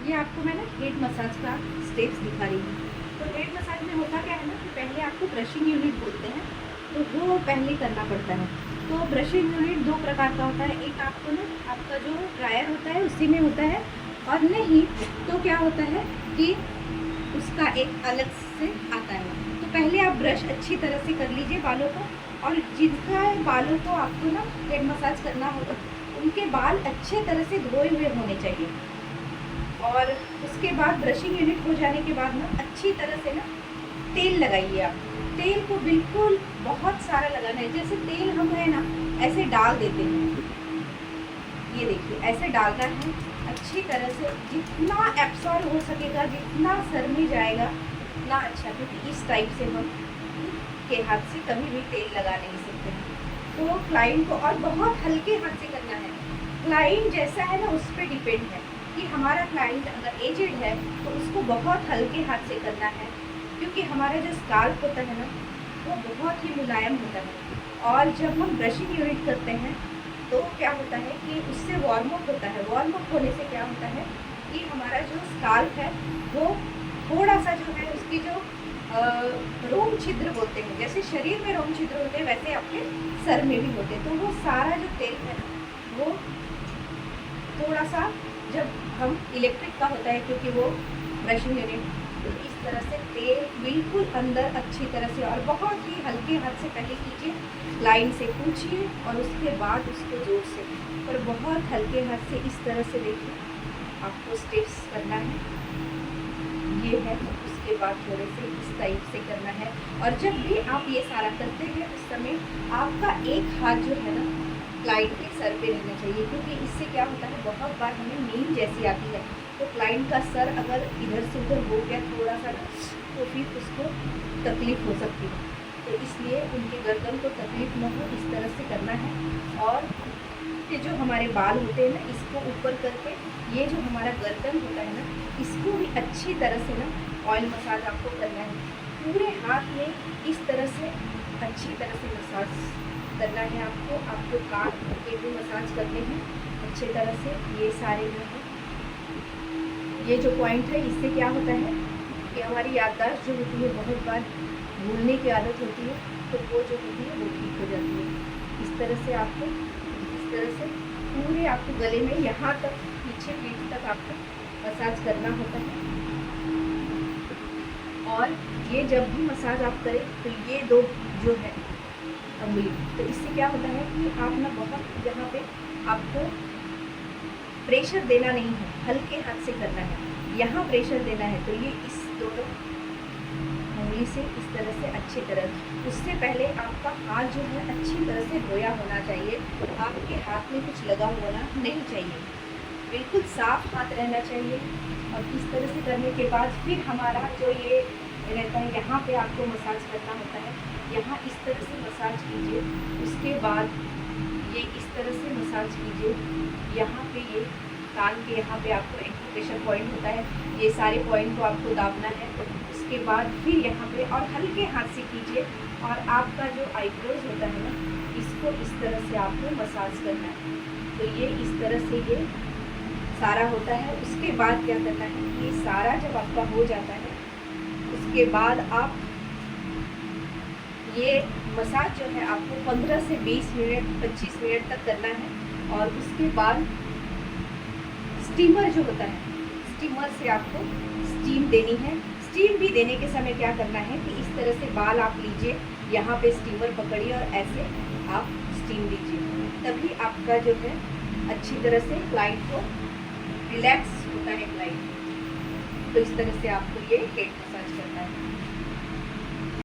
ये आपको मैं ना हेड मसाज का स्टेप्स दिखा रही हूँ। तो हेड मसाज में होता क्या है ना कि पहले आपको ब्रशिंग यूनिट बोलते हैं, तो वो पहले करना पड़ता है। तो ब्रशिंग यूनिट दो प्रकार का होता है, एक आपको ना आपका जो ड्रायर होता है उसी में होता है, और नहीं तो क्या होता है कि उसका एक अलग से आता है। तो पहले आप ब्रश अच्छी तरह से कर लीजिए बालों को, और जिनका बालों को आपको ना हेड मसाज करना होगा उनके बाल अच्छे तरह से धोए हुए होने चाहिए। और उसके बाद ब्रशिंग यूनिट हो जाने के बाद ना अच्छी तरह से ना तेल लगाइए आप। तेल को बिल्कुल बहुत सारा लगाना है, जैसे तेल हम है ना ऐसे डाल देते हैं, ये देखिए ऐसे डालना है अच्छी तरह से, जितना एब्सॉर्ब हो सकेगा, जितना सर में जाएगा उतना अच्छा, क्योंकि इस टाइप से हम के हाथ से कभी भी तेल लगा नहीं सकते हैं। तो क्लाइंट को और बहुत हल्के हाथ से करना है। क्लाइंट जैसा है ना उस पर डिपेंड है कि हमारा क्लाइंट अगर एजेड है तो उसको बहुत हल्के हाथ से करना है, क्योंकि हमारा जो स्काल्प होता है ना वो बहुत ही मुलायम होता है। और जब हम ब्रशिंग यूनिट करते हैं तो क्या होता है कि उससे वार्म अप होता है। वार्म अप होने से क्या होता है कि हमारा जो स्काल्प है वो थोड़ा सा जो है उसकी जो रोम छिद्र बोलते हैं, जैसे शरीर में रोम छिद्र होते हैं वैसे आपके सर में भी होते हैं। तो वो सारा जो तेल है ना वो थोड़ा सा, जब हम इलेक्ट्रिक का होता है क्योंकि वो ब्रशिंग यूनिट, तो इस तरह से तेल बिल्कुल अंदर अच्छी तरह से और बहुत ही हल्के हाथ से पहले कीजिए, लाइन से पूछिए और उसके बाद उसको जोर से, और बहुत हल्के हाथ से इस तरह से देखिए आपको स्टेप्स करना है। ये है, उसके बाद थोड़े से इस टाइप से करना है। और जब भी आप ये सारा करते हैं उस समय आपका एक हाथ जो है ना क्लाइंट के सर पे रहना चाहिए, क्योंकि इससे क्या होता है बहुत बार हमें नींद जैसी आती है, तो क्लाइंट का सर अगर इधर से उधर हो गया थोड़ा सा तो फिर उसको तकलीफ़ हो सकती है। तो इसलिए उनके गर्दन को तकलीफ़ न हो इस तरह से करना है। और ये जो हमारे बाल होते हैं ना इसको ऊपर करके, ये जो हमारा गर्दन होता है ना इसको भी अच्छी तरह से ना ऑयल मसाज आपको करना है। पूरे हाथ में इस तरह से अच्छी तरह से मसाज करना है आपको। आपको कान के भी मसाज करने हैं अच्छे तरह से। ये सारे जो है ये जो पॉइंट है इससे क्या होता है कि हमारी याददाश्त जो होती है बहुत बार भूलने की आदत होती है, तो वो जो होती है वो ठीक हो जाती है। इस तरह से आपको इस तरह से पूरे आपको गले में यहाँ तक पीछे पीठ तक आपको मसाज करना होता है। और ये जब भी मसाज आप करें तो ये दो जो है अंगुली, तो इससे क्या होता है कि आप ना बहुत यहाँ पे आपको प्रेशर देना नहीं है, हल्के हाथ से करना है। यहाँ प्रेशर देना है तो ये इस दोनों उंगली से इस तरह से अच्छी तरह, उससे पहले आपका हाथ जो है अच्छी तरह से धोया होना चाहिए। आपके हाथ में कुछ लगा होना नहीं चाहिए, बिल्कुल साफ हाथ रहना चाहिए। और इस तरह से करने के बाद फिर हमारा जो ये रहता है यहाँ पे आपको मसाज करना होता है। यहाँ इस तरह से मसाज कीजिए, उसके बाद ये इस तरह से मसाज कीजिए। यहाँ पे ये कान के यहाँ पे आपको एक्यूप्रेशर पॉइंट होता है, ये सारे पॉइंट को आपको दाबना है। उसके बाद फिर यहाँ पे और हल्के हाथ से कीजिए, और आपका जो आईब्रोज होता है ना इसको इस तरह से आपको मसाज करना है। तो ये इस तरह से ये सारा होता है। उसके बाद क्या करना है, ये सारा जब आपका हो जाता है उसके बाद आप ये मसाज जो है आपको 15 से 20 मिनट 25 मिनट तक करना है। और उसके बाद स्टीमर जो होता है, स्टीमर से आपको स्टीम देनी है। स्टीम भी देने के समय क्या करना है कि इस तरह से बाल आप लीजिए, यहाँ पे स्टीमर पकड़िए और ऐसे आप स्टीम दीजिए, तभी आपका जो है अच्छी तरह से क्लाइंट को रिलैक्स होता है क्लाइंट। तो इस तरह से आपको ये हेड मसाज करना है।